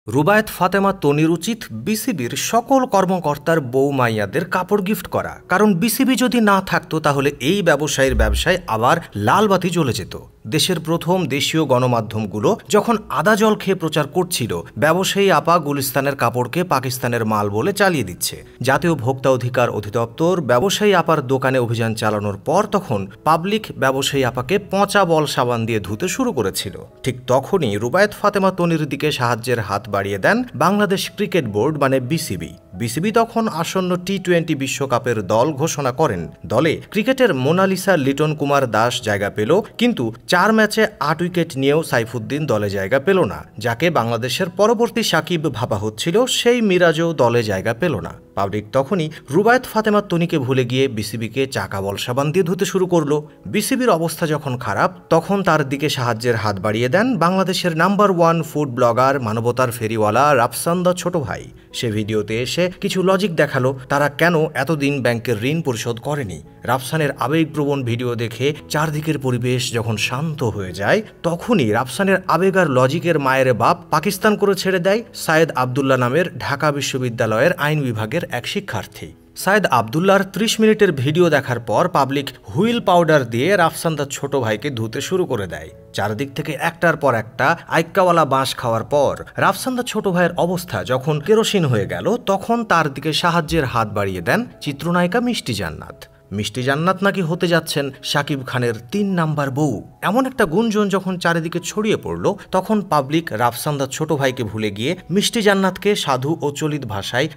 রুবায়েত ফাতেমা তনির উচিত বিসিবির সকল কর্মকর্তার বউ মাইয়াদের কাপড় গিফট করা, কারণ বিসিবি যদি না থাকতো তাহলে এই ব্যবসায়ীর ব্যবসায় আবার লাল বাতি জ্বলে যেত। দেশের প্রথম দেশীয় গণমাধ্যমগুলো যখন আদা জল খেয়ে প্রচার করছিল ব্যবসায়ী আপা গুলিস্তানের কাপড়কে পাকিস্তানের মাল বলে চালিয়ে দিচ্ছে, জাতীয় ভোক্তা অধিকার অধিদপ্তর ব্যবসায়ী আপার দোকানে অভিযান চালানোর পর তখন পাবলিক ব্যবসায়ী আপাকে পচা বল সাবান দিয়ে ধুতে শুরু করেছিল। ঠিক তখনই রুবায়েত ফাতেমা তনির দিকে সাহায্যের হাত বাড়িয়ে দেন বাংলাদেশ ক্রিকেট বোর্ড মানে বিসিবি। বিসিবি তখন আসন্ন টি-20 বিশ্বকাপের দল ঘোষণা করেন। দলে ক্রিকেটের মোনালিসা লিটন কুমার দাস জায়গা পেল, কিন্তু 4 ম্যাচে 8 উইকেট নিয়েও সাইফুদ্দিন দলে জায়গা পেল না। যাকে বাংলাদেশের পরবর্তী সাকিব ভাবা হচ্ছিল, সেই মিরাজও দলে জায়গা পেল না। পাবলিক তখনই রুবায়েত ফাতেমা তনিকে ভুলে গিয়ে বিসিবিকে চাকা বল সাবান দিয়ে ধুতে শুরু করলো। বিসিবির অবস্থা যখন খারাপ তখন তার দিকে সাহায্যের হাত বাড়িয়ে দেন বাংলাদেশের নাম্বার 1 ফুড ব্লগার মানবতার ফেরিওয়ালা রাফসান দা ছোট ভাই। সে ভিডিওতে এসে কিছু লজিক দেখালো তারা কেন এতদিন ব্যাংকের ঋণ পরিশোধ করেনি। রাফসানের আবেগপ্রবণ ভিডিও দেখে চারদিকের পরিবেশ যখন শান্ত হয়ে যায় তখনই রাফসানের আবেগ আর লজিকের মায়ের বাপ পাকিস্তান করে ছেড়ে দেয় সায়েদ আবদুল্লাহ নামের ঢাকা বিশ্ববিদ্যালয়ের আইন বিভাগের এক শিক্ষার্থী। সায়েদ আবদুল্লাহর 30 মিনিটের ভিডিও দেখার পর পাবলিক হুইল পাউডার দিয়ে রাফসান তার ছোট ভাইকে ধুতে শুরু করে দেয়। চারদিক থেকে একটার পর একটা আইক্কাওয়ালা বাঁশ খাওয়ার পর রাফসান তার ছোট ভাইয়ের অবস্থা যখন কেরোসিন হয়ে গেল তখন তার দিকে সাহায্যের হাত বাড়িয়ে দেন চিত্রনায়িকা মিষ্টি জান্নাত। মিষ্টি জান্নাত নাকি হতে যাচ্ছেন শাকিব খানের 3 নাম্বার বউ। এমন একটা গুঞ্জন যখন চারিদিকে ছড়িয়ে পড়ল তখন পাবলিক রাফসান তার ছোট ভাইকে ভুলে গিয়ে মিষ্টি জান্নাতকে সাধু ও চলিত ভাষায়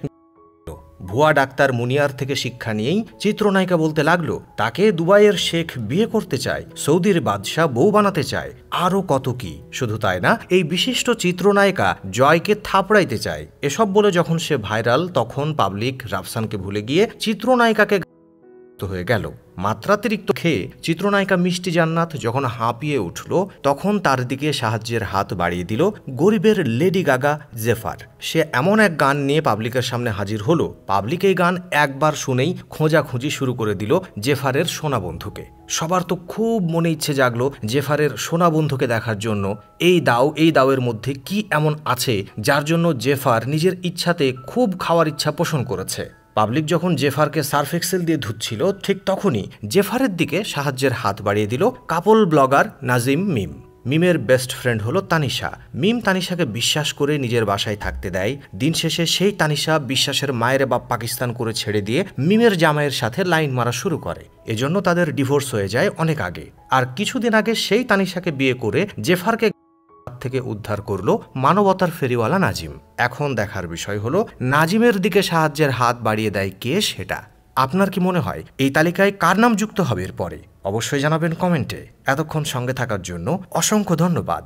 ভুয়া ডাক্তার মুনিয়ার থেকে শিক্ষা নিয়েই চিত্রনায়িকা বলতে লাগলো তাকে দুবাইয়ের শেখ বিয়ে করতে চায়, সৌদির বাদশাহ বউ বানাতে চায়, আরও কত কি। শুধু তাই না, এই বিশিষ্ট চিত্রনায়িকা জয়কে থাপড়াইতে চায়। এসব বলে যখন সে ভাইরাল তখন পাবলিক রাফসানকে ভুলে গিয়ে চিত্রনায়িকাকে হয়ে গেল। মাত্রাতিরিক্ত খেয়ে চিত্রনায়িকা মিষ্টি জান্নাত যখন হাঁপিয়ে উঠল তখন তার দিকে সাহায্যের হাত বাড়িয়ে দিল গরিবের লেডি গাগা জেফার। সে এমন এক গান নিয়ে পাবলিকের সামনে হাজির হলো, পাবলিক এই গান একবার শুনেই খোঁজাখুঁজি শুরু করে দিল জেফারের সোনা বন্ধুকে। সবার তো খুব মনে ইচ্ছে জাগলো জেফারের সোনা বন্ধুকে দেখার জন্য। এই দাওয়ের মধ্যে কি এমন আছে যার জন্য জেফার নিজের ইচ্ছাতে খুব খাওয়ার ইচ্ছা পোষণ করেছে। পাবলিক যখন জেফারকে সার্ফ এক্সেল দিয়ে ধুচ্ছিল ঠিক তখনই জেফারের দিকে সাহায্যের হাত বাড়িয়ে দিল কাপল ব্লগার নাজিম মিম। মিমের বেস্ট ফ্রেন্ড হলো তানিশা। মিম তানিশাকে বিশ্বাস করে নিজের বাসায় থাকতে দেয়। দিন শেষে সেই তানিশা বিশ্বাসের মায়ের বাপ পাকিস্তান করে ছেড়ে দিয়ে মিমের জামাইয়ের সাথে লাইন মারা শুরু করে। এজন্য তাদের ডিভোর্স হয়ে যায় অনেক আগে। আর কিছুদিন আগে সেই তানিশাকে বিয়ে করে জেফারকে থেকে উদ্ধার করলো মানবতার ফেরিওয়ালা নাজিম। এখন দেখার বিষয় হলো নাজিমের দিকে সাহায্যের হাত বাড়িয়ে দেয় কে সেটা। আপনার কি মনে হয় এই তালিকায় কার নাম যুক্ত হবে এরপরে? অবশ্যই জানাবেন কমেন্টে। এতক্ষণ সঙ্গে থাকার জন্য অসংখ্য ধন্যবাদ।